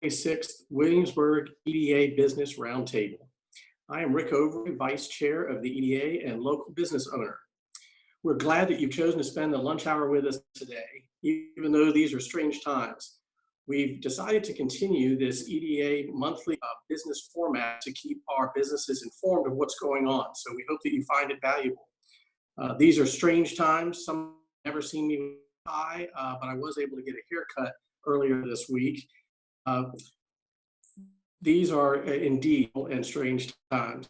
26th Williamsburg EDA Business Roundtable. I am Rick Overy, Vice Chair of the EDA and local business owner. We're glad that you've chosen to spend the lunch hour with us today, even though these are strange times. We've decided to continue this EDA monthly business format to keep our businesses informed of what's going on. So we hope that you find it valuable. These are strange times. Some have never seen me with an eye, but I was able to get a haircut earlier this week. These are indeed and strange times.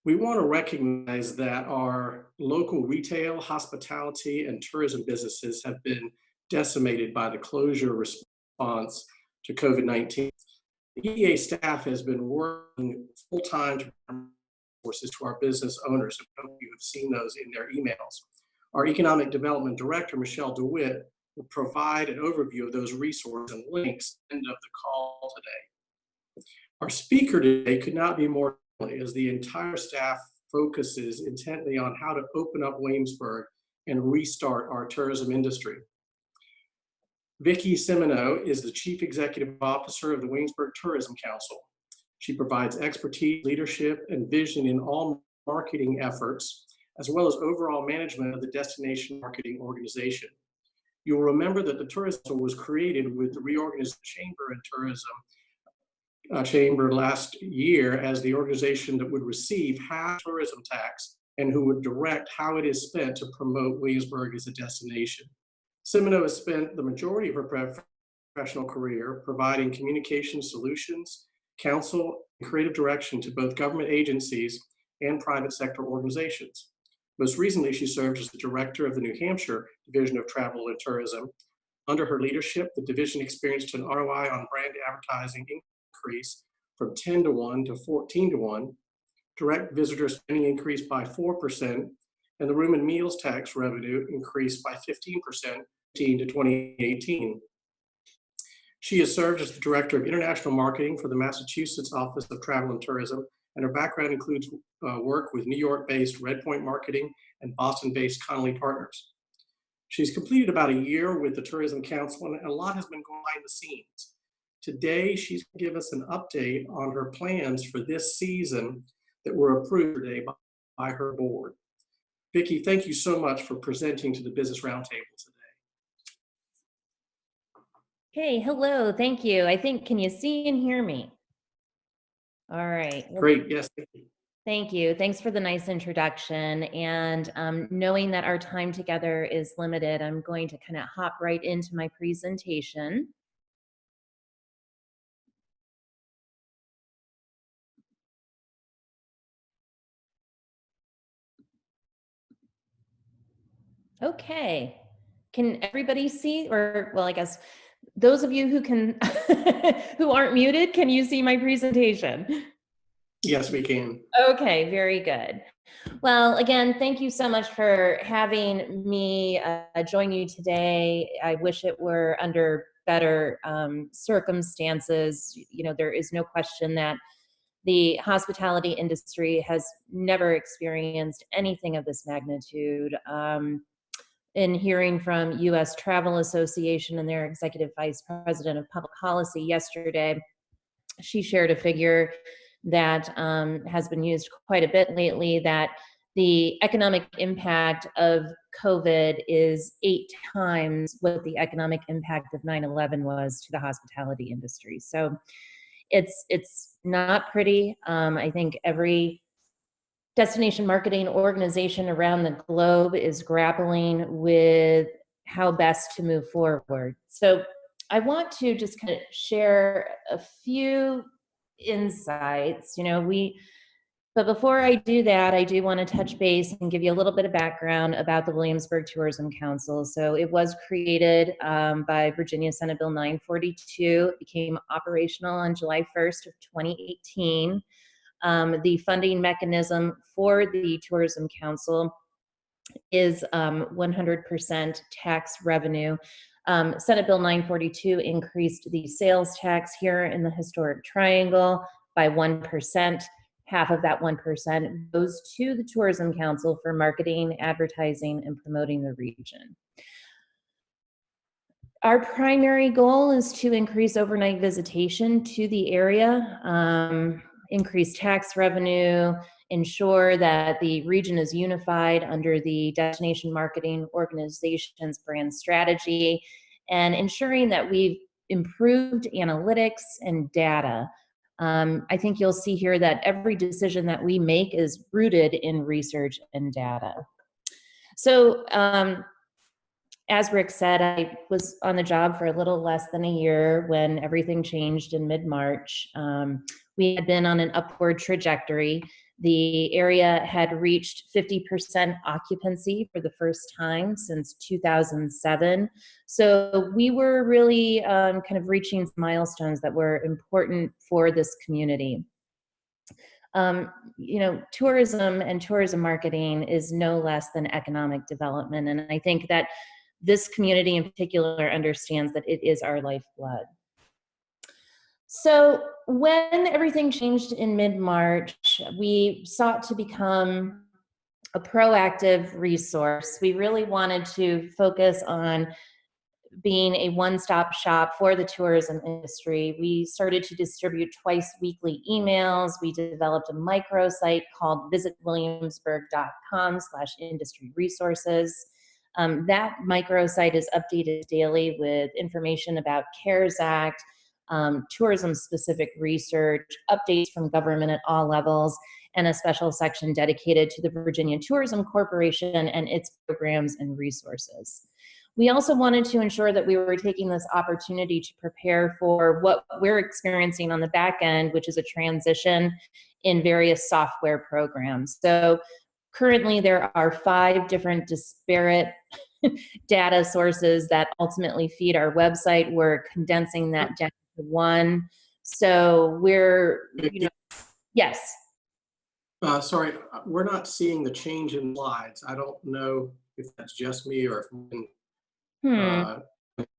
We want to recognize that our local retail, hospitality, and tourism businesses have been decimated by the closure response to COVID-19. The EDA staff has been working full-time to provide resources to our business owners. I hope you have seen those in their emails. Our Economic Development Director, Michelle DeWitt, will provide an overview of those resources and links at the end of the call today. Our speaker today could not be more as the entire staff focuses intently on how to open up Williamsburg and restart our tourism industry. Vicki Semino is the Chief Executive Officer of the Williamsburg Tourism Council. She provides expertise, leadership, and vision in all marketing efforts, as well as overall management of the destination marketing organization. You'll remember that the Tourism Council was created with the reorganized Chamber and Tourism Chamber last year as the organization that would receive half tourism tax and who would direct how it is spent to promote Williamsburg as a destination. Semino has spent the majority of her professional career providing communication solutions, counsel, and creative direction to both government agencies and private sector organizations. Most recently, she served as the director of the New Hampshire Division of Travel and Tourism. Under her leadership, the division experienced an ROI on brand advertising increase from 10 to 1 to 14 to 1. Direct visitor spending increased by 4%, and the room and meals tax revenue increased by 15% to 2018. She has served as the Director of International Marketing for the Massachusetts Office of Travel and Tourism, and her background includes work with New York-based Red Point Marketing and Boston-based Connolly Partners. She's completed about a year with the Tourism Council, and a lot has been going behind the scenes. Today, she's going to give us an update on her plans for this season that were approved today by her board. Vicki, thank you so much for presenting to the Business Roundtable today. Hey, hello, thank you. Can you see and hear me? All right. Great, yes, thank you. Thank you. Thanks for the nice introduction. And knowing that our time together is limited, I'm going to kind of hop right into my presentation. Okay, can everybody see? Or, well, I guess those of you who can, who aren't muted, can you see my presentation? Yes, we can. Okay, very good. Well, again, thank you so much for having me join you today. I wish it were under better circumstances. You know, there is no question that the hospitality industry has never experienced anything of this magnitude. In hearing from U.S. Travel Association and their Executive Vice President of Public Policy yesterday, she shared a figure that has been used quite a bit lately, that the economic impact of COVID is 8 times what the economic impact of 9/11 was to the hospitality industry. So it's not pretty. I think every destination marketing organization around the globe is grappling with how best to move forward. So I want to just kind of share a few insights. But before I do that, I do want to touch base and give you a little bit of background about the Williamsburg Tourism Council. So it was created by Virginia Senate Bill 942. It became operational on July 1st of 2018. The funding mechanism for the Tourism Council is 100% tax revenue. Senate Bill 942 increased the sales tax here in the historic triangle by 1%. Half of that 1% goes to the Tourism Council for marketing, advertising, and promoting the region. Our primary goal is to increase overnight visitation to the area, increase tax revenue, ensure that the region is unified under the Destination Marketing Organization's brand strategy, and ensuring that we've improved analytics and data. I think you'll see here that every decision that we make is rooted in research and data. So, as Rick said, I was on the job for a little less than a year when everything changed in mid-March. We had been on an upward trajectory. The area had reached 50% occupancy for the first time since 2007. So we were really kind of reaching milestones that were important for this community. Tourism and tourism marketing is no less than economic development. And I think that this community in particular understands that it is our lifeblood. So when everything changed in mid-March, we sought to become a proactive resource. We really wanted to focus on being a one-stop shop for the tourism industry. We started to distribute twice weekly emails. We developed a microsite called visitwilliamsburg.com/industry resources. That microsite is updated daily with information about CARES Act, tourism-specific research, updates from government at all levels, and a special section dedicated to the Virginia Tourism Corporation and its programs and resources. We also wanted to ensure that we were taking this opportunity to prepare for what we're experiencing on the back end, which is a transition in various software programs. So currently there are 5 different disparate data sources that ultimately feed our website. We're condensing that down to one. So we're, yes. Sorry, we're not seeing the change in slides. I don't know if that's just me or if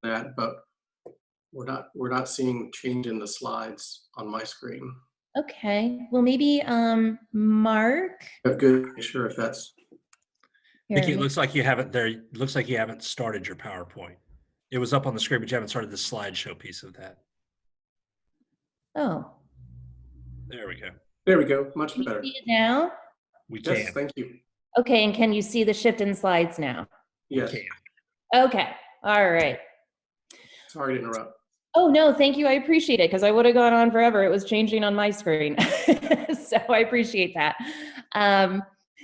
that, but we're not seeing change in the slides on my screen. Okay, well maybe Mark. I'm good. Sure, if that's. I think it looks like you haven't there. It looks like you haven't started your PowerPoint. It was up on the screen, but you haven't started the slideshow piece of that. Oh. There we go. There we go. Much better. Can you see it now? We can. Yes, thank you. Okay, and can you see the shift in slides now? Yes. We can. Okay, all right. Sorry to interrupt. Oh, no, thank you. I appreciate it because I would have gone on forever. It was changing on my screen. So I appreciate that.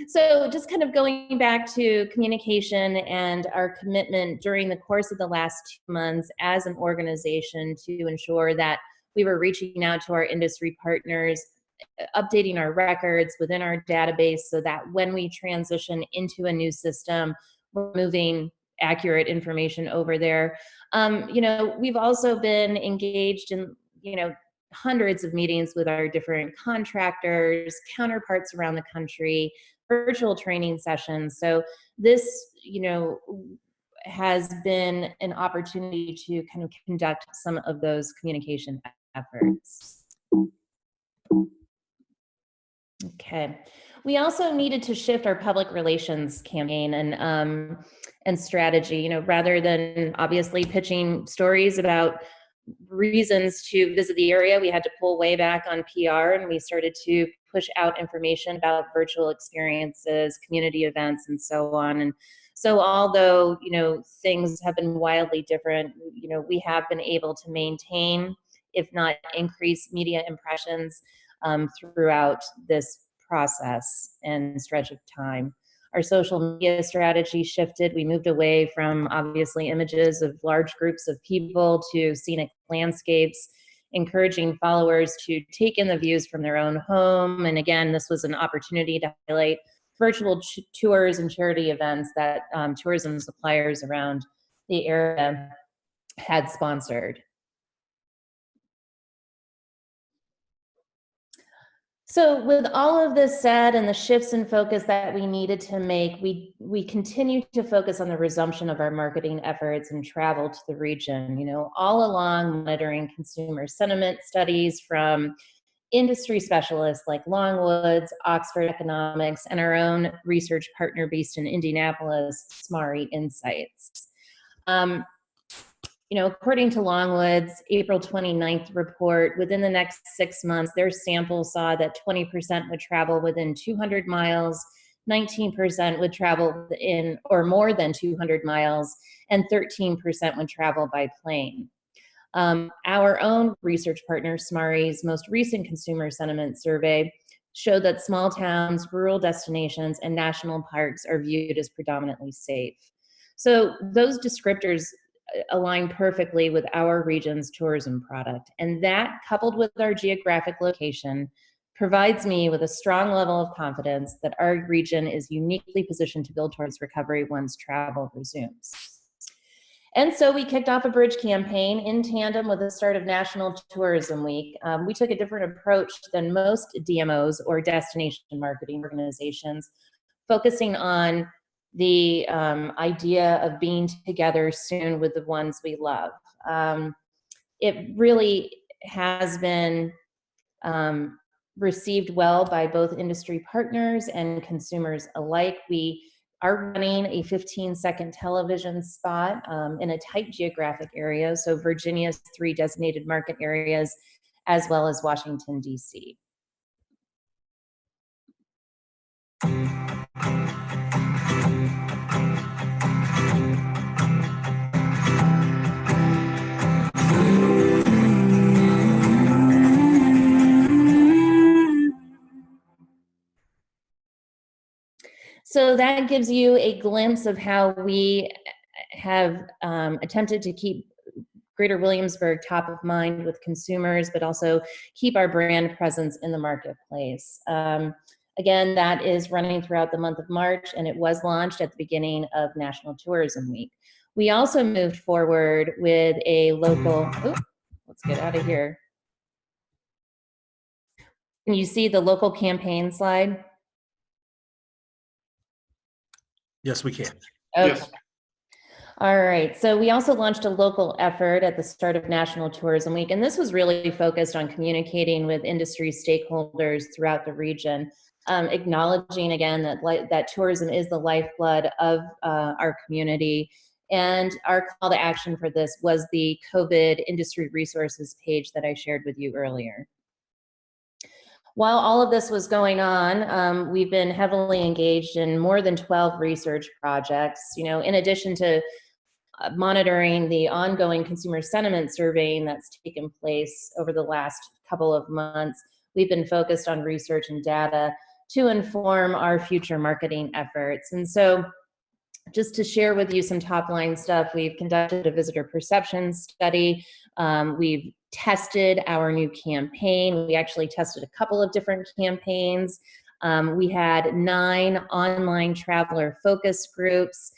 So just kind of going back to communication and our commitment during the course of the last 2 months as an organization to ensure that we were reaching out to our industry partners, updating our records within our database so that when we transition into a new system, we're moving accurate information over there. We've also been engaged in, hundreds of meetings with our different contractors, counterparts around the country, virtual training sessions. So this, has been an opportunity to kind of conduct some of those communication efforts. Okay. We also needed to shift our public relations campaign and strategy. Rather than obviously pitching stories about reasons to visit the area, we had to pull way back on PR, and we started to push out information about virtual experiences, community events, and so on. And so although, things have been wildly different, we have been able to maintain, if not increase, media impressions throughout this process and stretch of time. Our social media strategy shifted. We moved away from obviously images of large groups of people to scenic landscapes, encouraging followers to take in the views from their own home. And again, this was an opportunity to highlight virtual tours and charity events that tourism suppliers around the area had sponsored. So with all of this said and the shifts in focus that we needed to make, we continue to focus on the resumption of our marketing efforts and travel to the region, all along monitoring consumer sentiment studies from industry specialists like Longwoods, Oxford Economics, and our own research partner based in Indianapolis, Smari Insights. according to Longwood's April 29th report, within the next 6 months, their sample saw that 20% would travel within 200 miles, 19% would travel in or more than 200 miles, and 13% would travel by plane. Our own research partner, SMARI's most recent consumer sentiment survey showed that small towns, rural destinations, and national parks are viewed as predominantly safe. So those descriptors align perfectly with our region's tourism product. And that, coupled with our geographic location, provides me with a strong level of confidence that our region is uniquely positioned to build towards recovery once travel resumes. And so we kicked off a bridge campaign in tandem with the start of National Tourism Week. We took a different approach than most DMOs or destination marketing organizations, focusing on the idea of being together soon with the ones we love. It really has been received well by both industry partners and consumers alike. We are running a 15-second television spot in a tight geographic area, so Virginia's 3 designated market areas, as well as Washington, D.C. So that gives you a glimpse of how we have attempted to keep Greater Williamsburg top of mind with consumers, but also keep our brand presence in the marketplace. Again, that is running throughout the month of March, and it was launched at the beginning of National Tourism Week. We also moved forward with a local, let's get out of here. Can you see the local campaign slide? Yes, we can. Okay. Yes. All right, so we also launched a local effort at the start of National Tourism Week, and this was really focused on communicating with industry stakeholders throughout the region, acknowledging again that tourism is the lifeblood of our community. And our call to action for this was the COVID industry resources page that I shared with you earlier. While all of this was going on, we've been heavily engaged in more than 12 research projects. In addition to monitoring the ongoing consumer sentiment surveying that's taken place over the last couple of months, we've been focused on research and data to inform our future marketing efforts. And so, just to share with you some top line stuff, we've conducted a visitor perception study. We've tested our new campaign. We actually tested a couple of different campaigns. We had 9 online traveler focus groups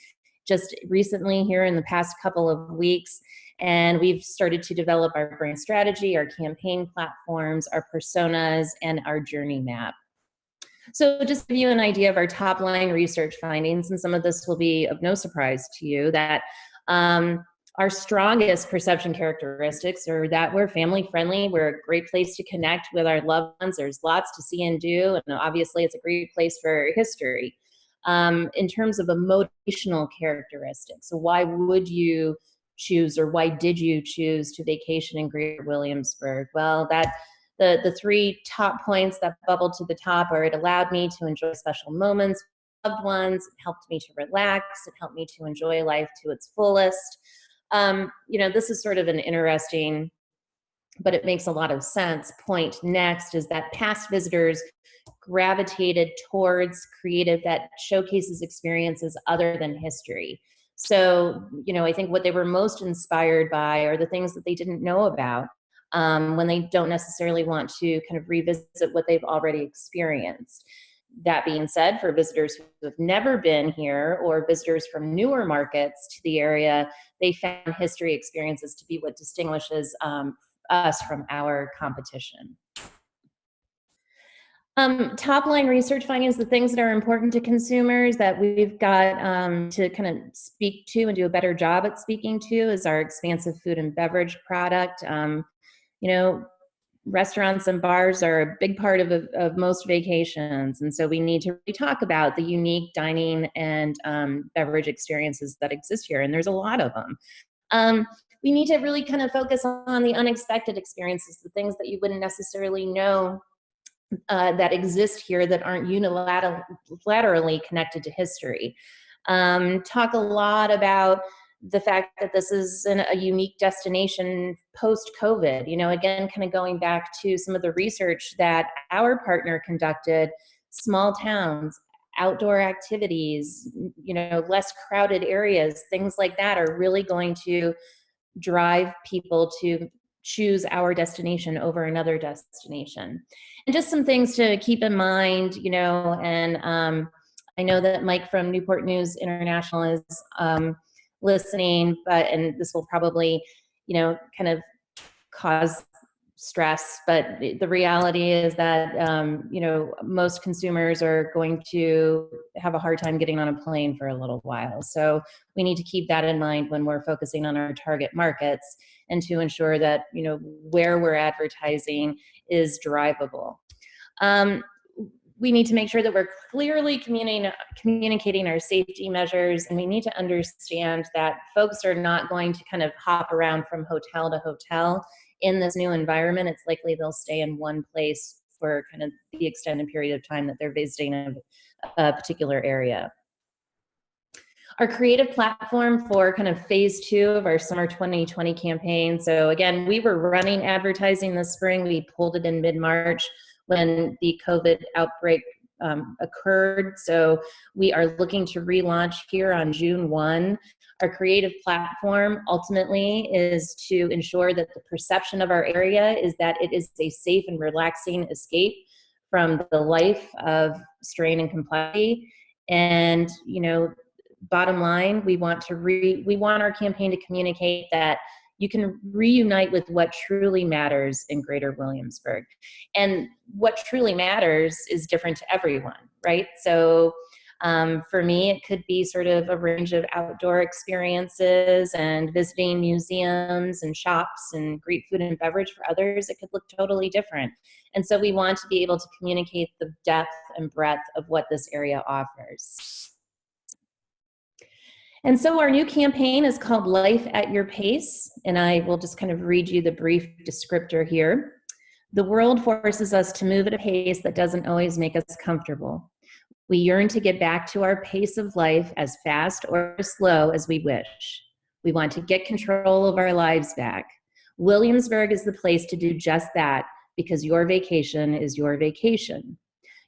just recently here in the past couple of weeks. And we've started to develop our brand strategy, our campaign platforms, our personas, and our journey map. So just to give you an idea of our top line research findings, and some of this will be of no surprise to you, that our strongest perception characteristics are that we're family friendly, we're a great place to connect with our loved ones, there's lots to see and do, and obviously it's a great place for history. In terms of emotional characteristics, so why would you choose, or why did you choose to vacation in Greater Williamsburg? Well, the 3 top points that bubbled to the top are: it allowed me to enjoy special moments with loved ones, it helped me to relax, it helped me to enjoy life to its fullest. This is sort of an interesting, but it makes a lot of sense, point next is that past visitors gravitated towards creative that showcases experiences other than history. So, I think what they were most inspired by are the things that they didn't know about, when they don't necessarily want to kind of revisit what they've already experienced. That being said, for visitors who have never been here or visitors from newer markets to the area, they found history experiences to be what distinguishes us from our competition. Top line research findings, the things that are important to consumers that we've got to kind of speak to and do a better job at speaking to is our expansive food and beverage product. Restaurants and bars are a big part of most vacations. And so we need to really talk about the unique dining and beverage experiences that exist here. And there's a lot of them. we need to really kind of focus on the unexpected experiences, the things that you wouldn't necessarily know that exist here that aren't unilaterally connected to history. Talk a lot about the fact that this is a unique destination post-COVID. You know, again, kind of going back to some of the research that our partner conducted, small towns, outdoor activities, you know, less crowded areas, things like that are really going to drive people to choose our destination over another destination. And just some things to keep in mind, you know, and I know that Mike from Newport News International is listening, and this will probably, you know, kind of cause stress, but the reality is that, you know, most consumers are going to have a hard time getting on a plane for a little while. So we need to keep that in mind when we're focusing on our target markets, and to ensure that, you know, where we're advertising is drivable. We need to make sure that we're clearly communicating our safety measures, and we need to understand that folks are not going to kind of hop around from hotel to hotel in this new environment. It's likely they'll stay in one place for kind of the extended period of time that they're visiting a particular area. Our creative platform for kind of phase 2 of our summer 2020 campaign. So again, we were running advertising this spring. We pulled it in mid-March when the COVID outbreak occurred. So we are looking to relaunch here on June 1. Our creative platform ultimately is to ensure that the perception of our area is that it is a safe and relaxing escape from the life of strain and complexity. And, you know, bottom line, we want our campaign to communicate that you can reunite with what truly matters in Greater Williamsburg. And what truly matters is different to everyone, right? So for me, it could be sort of a range of outdoor experiences and visiting museums and shops and great food and beverage. For others, it could look totally different. And so we want to be able to communicate the depth and breadth of what this area offers. And so our new campaign is called Life at Your Pace, and I will just kind of read you the brief descriptor here. The world forces us to move at a pace that doesn't always make us comfortable. We yearn to get back to our pace of life as fast or as slow as we wish. We want to get control of our lives back. Williamsburg is the place to do just that, because your vacation is your vacation.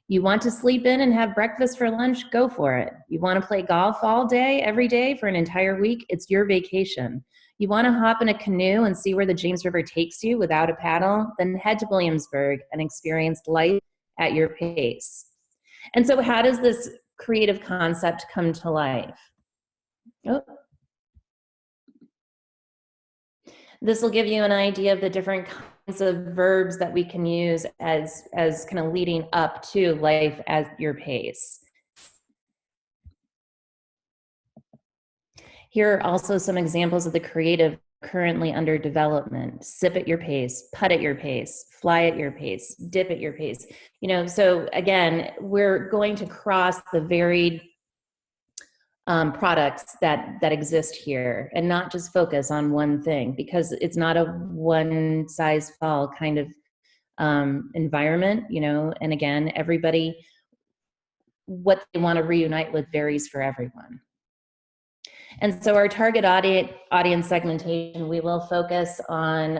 You want to sleep in and have breakfast for lunch? Go for it. You want to play golf all day, every day for an entire week? It's your vacation. You want to hop in a canoe and see where the James River takes you without a paddle? Then head to Williamsburg and experience life at your pace. And so how does this creative concept come to life? Oh. This will give you an idea of the different kinds of verbs that we can use as kind of leading up to life at your pace. Here are also some examples of the creative currently under development. Sip at your pace, putt at your pace, fly at your pace, dip at your pace. You know, so again, we're going to cross the varied products that exist here, and not just focus on one thing, because it's not a one size fits all kind of environment, you know. And again, everybody, what they want to reunite with varies for everyone. And so our target audience segmentation, we will focus on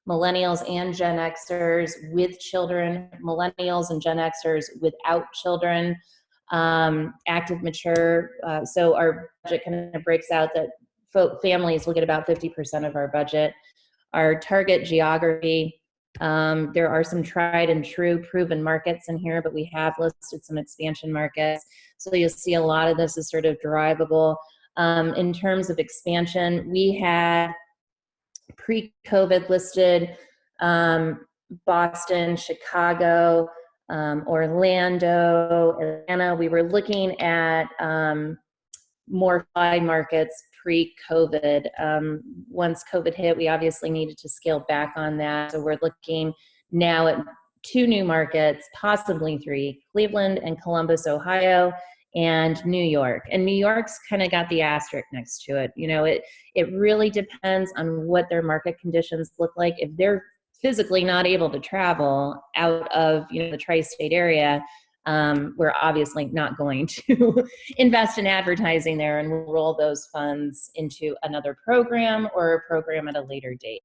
millennials and Gen Xers with children, millennials and Gen Xers without children, active, mature. So our budget kind of breaks out that families will get about 50% of our budget. Our target geography, there are some tried and true proven markets in here, but we have listed some expansion markets. So you'll see a lot of this is sort of derivable. In terms of expansion, we had pre-COVID listed Boston, Chicago, Orlando, Atlanta. We were looking at more fly markets pre-COVID. Once COVID hit, we obviously needed to scale back on that. So we're looking now at 2 new markets, possibly 3, Cleveland and Columbus, Ohio, and New York. And New York's kind of got the asterisk next to it. You know, it really depends on what their market conditions look like. If they're physically not able to travel out of, you know, the tri-state area, we're obviously not going to invest in advertising there, and we'll roll those funds into another program or a program at a later date.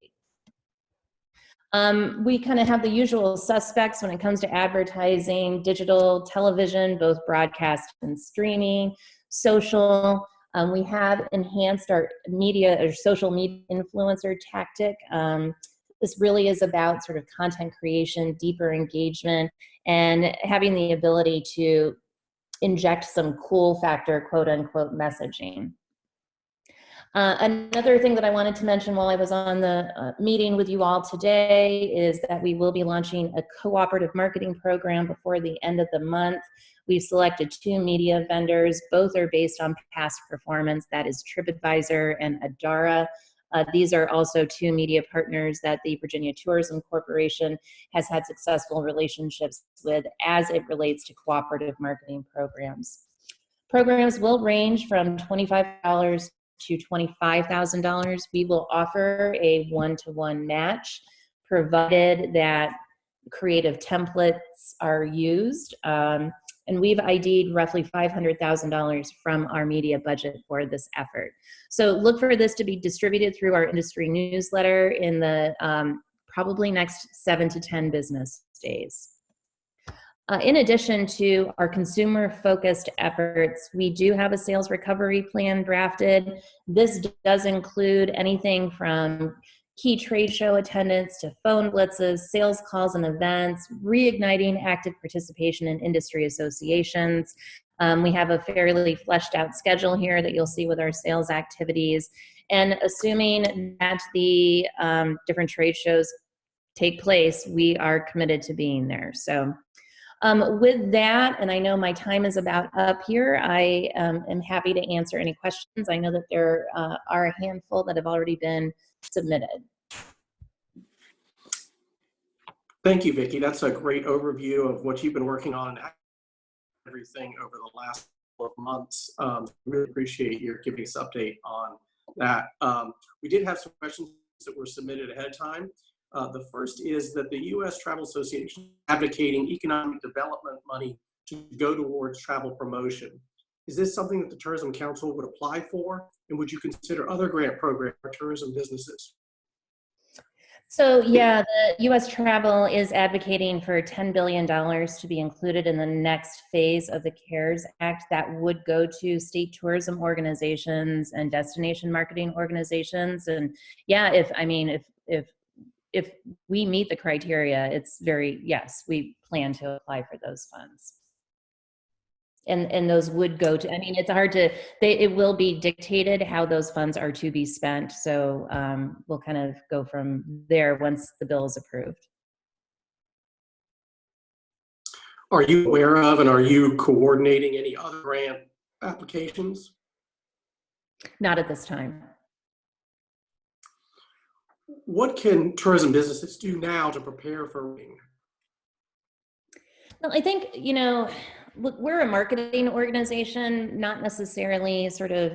We kind of have the usual suspects when it comes to advertising: digital, television, both broadcast and streaming, social. We have enhanced our media or social media influencer tactic. This really is about sort of content creation, deeper engagement, and having the ability to inject some cool factor, quote unquote, messaging. Another thing that I wanted to mention while I was on the meeting with you all today is that we will be launching a cooperative marketing program before the end of the month. We've selected 2 media vendors. Both are based on past performance. That is TripAdvisor and Adara. These are also 2 media partners that the Virginia Tourism Corporation has had successful relationships with as it relates to cooperative marketing programs. Programs will range from $25 to $25,000. We will offer a one-to-one match, provided that creative templates are used. And we've ID'd roughly $500,000 from our media budget for this effort. So look for this to be distributed through our industry newsletter in the probably next 7 to 10 business days. In addition to our consumer-focused efforts, we do have a sales recovery plan drafted. This does include anything from key trade show attendance to phone blitzes, sales calls and events, reigniting active participation in industry associations. We have a fairly fleshed out schedule here that you'll see with our sales activities. And assuming that the different trade shows take place, we are committed to being there. So with that, and I know my time is about up here, I am happy to answer any questions. I know that there are a handful that have already been submitted. Thank you, Vicki. That's a great overview of what you've been working on and everything over the last couple of months. Really appreciate your giving us an update on that. We did have some questions that were submitted ahead of time. The first is that the U.S. Travel Association is advocating economic development money to go towards travel promotion. Is this something that the Tourism Council would apply for? And would you consider other grant programs for tourism businesses? So yeah, the U.S. Travel is advocating for $10 billion to be included in the next phase of the CARES Act that would go to state tourism organizations and destination marketing organizations. And yeah, if we meet the criteria, it's yes, we plan to apply for those funds. And those would go to, it's hard to, it will be dictated how those funds are to be spent. So we'll kind of go from there once the bill is approved. Are you aware of and are you coordinating any other grant applications? Not at this time. What can tourism businesses do now to prepare for ring? Well, I think, look, we're a marketing organization, not necessarily sort of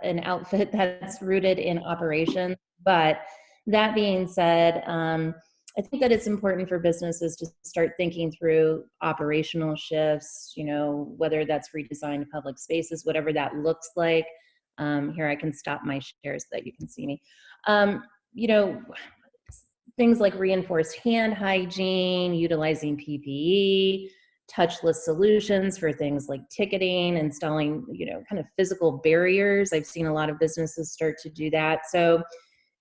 an outfit that's rooted in operations. But that being said, I think that it's important for businesses to start thinking through operational shifts, whether that's redesigned public spaces, whatever that looks like. Here, I can stop my share so that you can see me. Things like reinforced hand hygiene, utilizing PPE, touchless solutions for things like ticketing, installing, kind of physical barriers. I've seen a lot of businesses start to do that. So,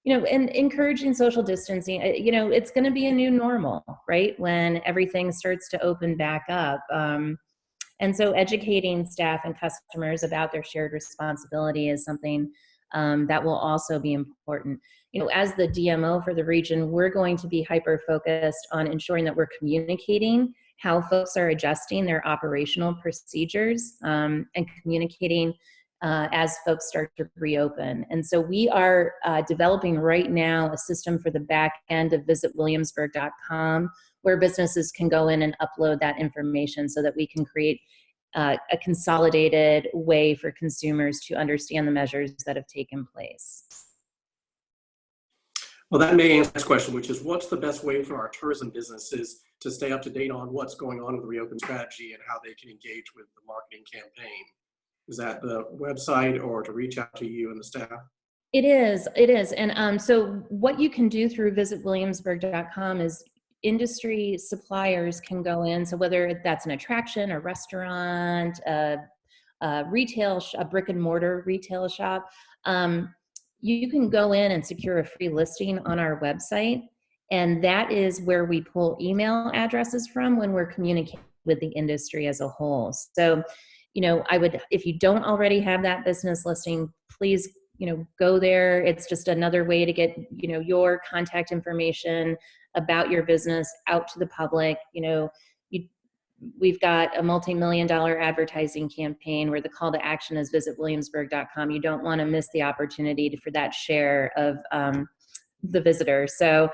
and encouraging social distancing, it's going to be a new normal, right? When everything starts to open back up. And so educating staff and customers about their shared responsibility is something that will also be important. As the DMO for the region, we're going to be hyper-focused on ensuring that we're communicating how folks are adjusting their operational procedures and communicating as folks start to reopen. And so we are developing right now a system for the back end of visitwilliamsburg.com where businesses can go in and upload that information so that we can create a consolidated way for consumers to understand the measures that have taken place. Well, that may answer this question, which is what's the best way for our tourism businesses to stay up to date on what's going on with the Reopen strategy and how they can engage with the marketing campaign? Is that the website or to reach out to you and the staff? It is. And so what you can do through visitwilliamsburg.com is industry suppliers can go in. So whether that's an attraction, a restaurant, a brick and mortar retail shop, you can go in and secure a free listing on our website. And that is where we pull email addresses from when we're communicating with the industry as a whole. So, if you don't already have that business listing, please, go there. It's just another way to get, your contact information about your business out to the public. We've got a multi-million-dollar advertising campaign where the call to action is visitwilliamsburg.com. You don't want to miss the opportunity for that share of the visitor. So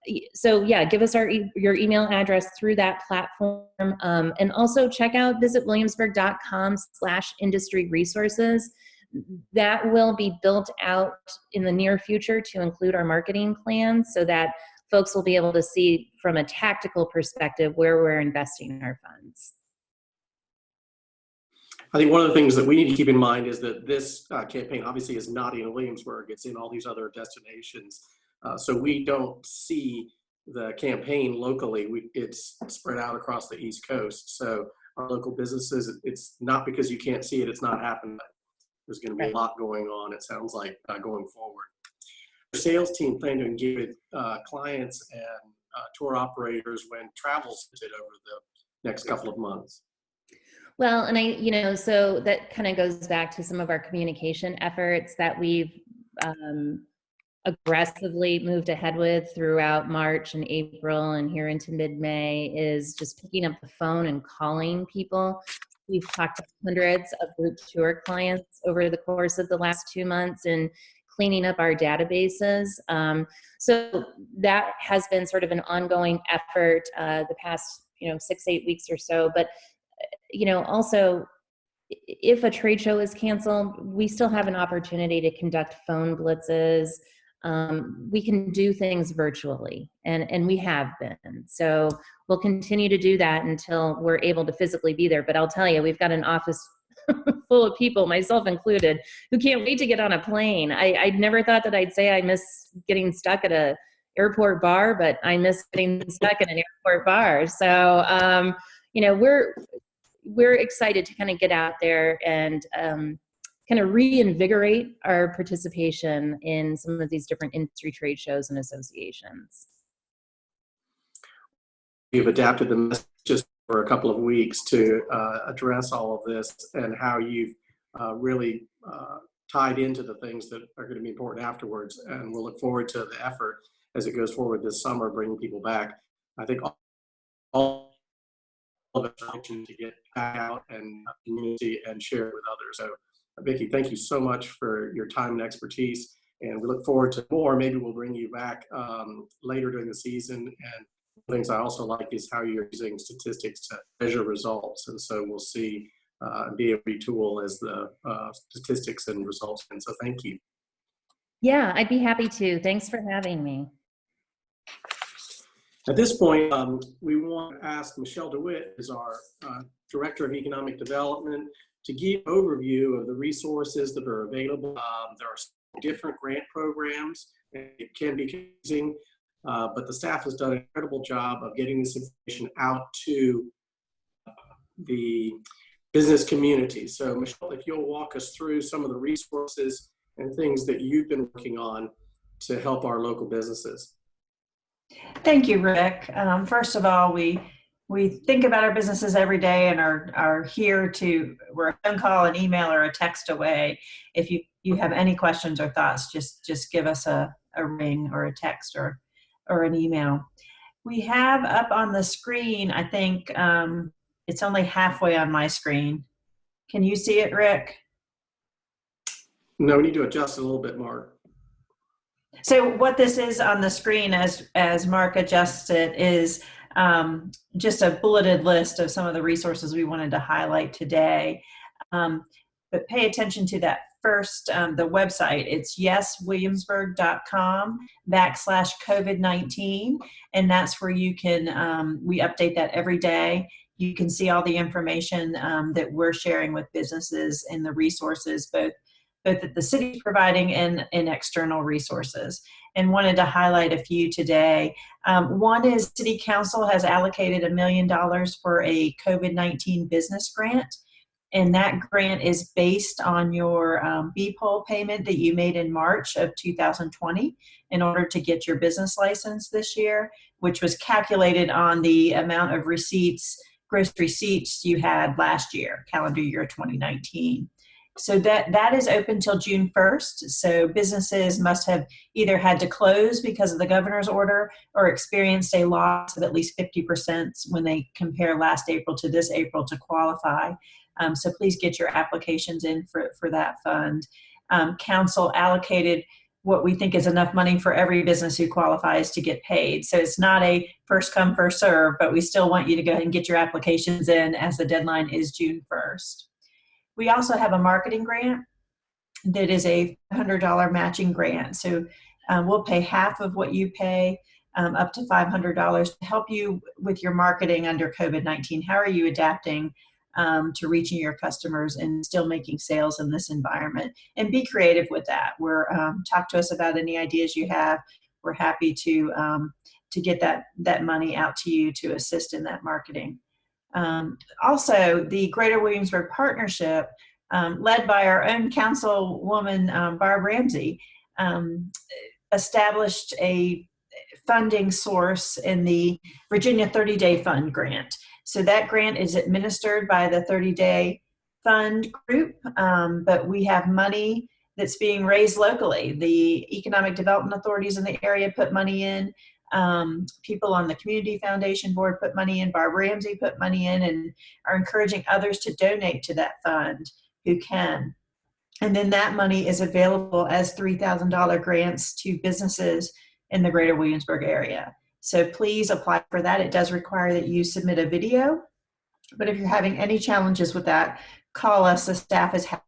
yeah, give us your email address through that platform, and also check out visitwilliamsburg.com/industry resources. That will be built out in the near future to include our marketing plans so that folks will be able to see from a tactical perspective where we're investing our funds. I think one of the things that we need to keep in mind is that this campaign obviously is not in Williamsburg. It's in all these other destinations. So we don't see the campaign locally. It's spread out across the East Coast. So our local businesses, it's not because you can't see it, it's not happening. There's going to be a lot going on, it sounds like, going forward. The sales team plan to engage with clients and tour operators when travel's over the next couple of months. Well, and so that kind of goes back to some of our communication efforts that we've aggressively moved ahead with throughout March and April and here into mid-May, is just picking up the phone and calling people. We've talked to hundreds of group tour clients over the course of the last 2 months and cleaning up our databases. So that has been sort of an ongoing effort the past 6-8 weeks or so. But also, if a trade show is canceled, we still have an opportunity to conduct phone blitzes. We can do things virtually, and we have been. So we'll continue to do that until we're able to physically be there. But I'll tell you, we've got an office full of people, myself included, who can't wait to get on a plane. I never thought that I'd say I miss getting stuck at a airport bar, but I miss getting stuck at an airport bar. So, we're excited to kind of get out there and kind of reinvigorate our participation in some of these different industry trade shows and associations. You've adapted the messages for a couple of weeks to address all of this, and how you've really tied into the things that are going to be important afterwards. And we'll look forward to the effort as it goes forward this summer, bringing people back. I think all of us are to get back out and community and share it with others. So, Vicki, thank you so much for your time and expertise, and we look forward to more. Maybe we'll bring you back later during the season. And things I also like is how you're using statistics to measure results, and so we'll see be a retool as the statistics and results. And so thank you. Yeah, I'd be happy to. Thanks for having me. At this point, we want to ask Michelle DeWitt, who's our Director of Economic Development, to give an overview of the resources that are available. There are different grant programs, and it can be confusing, but the staff has done an incredible job of getting this information out to the business community. So Michelle, if you'll walk us through some of the resources and things that you've been working on to help our local businesses. Thank you, Rick. First of all, we think about our businesses every day and are here we're a phone call, an email, or a text away. If you have any questions or thoughts, just give us a ring or a text or an email. We have up on the screen, I think it's only halfway on my screen. Can you see it, Rick? No, we need to adjust a little bit more. So what this is on the screen as Mark adjusts it is just a bulleted list of some of the resources we wanted to highlight today. But pay attention to that first, the website. It's yeswilliamsburg.com/COVID-19. And that's where you can, we update that every day. You can see all the information that we're sharing with businesses and the resources, both that the city's providing and external resources. And wanted to highlight a few today. One is City Council has allocated $1 million for a COVID-19 business grant. And that grant is based on your BPOL payment that you made in March of 2020 in order to get your business license this year, which was calculated on the amount of receipts, gross receipts you had last year, calendar year 2019. So that is open till June 1st. So businesses must have either had to close because of the governor's order or experienced a loss of at least 50% when they compare last April to this April to qualify. So please get your applications in for that fund. Council allocated what we think is enough money for every business who qualifies to get paid. So it's not a first come, first serve, but we still want you to go ahead and get your applications in as the deadline is June 1st. We also have a marketing grant that is a $100 matching grant. So we'll pay half of what you pay, up to $500 to help you with your marketing under COVID-19. How are you adapting to reaching your customers and still making sales in this environment? And be creative with that. Talk to us about any ideas you have. We're happy to get that money out to you to assist in that marketing. Also, the Greater Williamsburg Partnership, led by our own councilwoman, Barb Ramsey, established a funding source in the Virginia 30-Day Fund grant. So that grant is administered by the 30-Day Fund group, but we have money that's being raised locally. The economic development authorities in the area put money in. People on the Community Foundation Board put money in. Barb Ramsey put money in, and are encouraging others to donate to that fund who can. And then that money is available as $3,000 grants to businesses in the Greater Williamsburg area. So please apply for that. It does require that you submit a video, but if you're having any challenges with that, call us. The staff is happy